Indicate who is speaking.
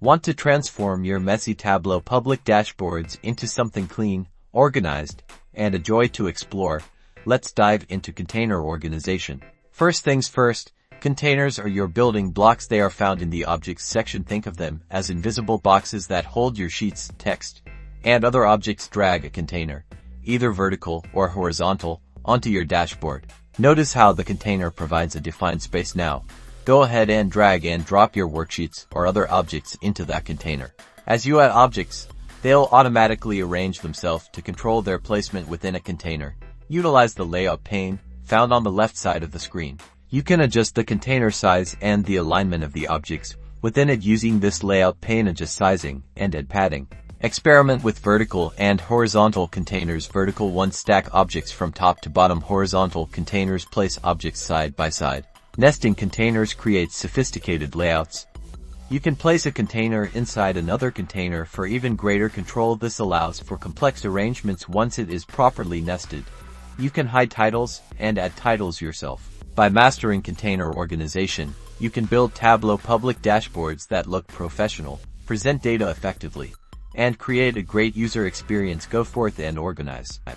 Speaker 1: Want to transform your messy Tableau Public dashboards into something clean, organized, and a joy to explore? Let's dive into container organization. First things first, containers are your building blocks. They are found in the Objects section. Think of them as invisible boxes that hold your sheets, text, and other objects. Drag a container, either vertical or horizontal, onto your dashboard. Notice how the container provides a defined space now. Go ahead and drag and drop your worksheets or other objects into that container. As you add objects, they'll automatically arrange themselves to control their placement within a container. Utilize the layout pane found on the left side of the screen. You can adjust the container size and the alignment of the objects within it using this layout pane. Adjust sizing and add padding. Experiment with vertical and horizontal containers. Vertical ones stack objects from top to bottom. Horizontal containers place objects side by side. Nesting containers create sophisticated layouts. You can place a container inside another container for even greater control. This allows for complex arrangements once it is properly nested. You can hide titles and add titles yourself. By mastering container organization, you can build Tableau Public dashboards that look professional, present data effectively, and create a great user experience. Go forth and organize.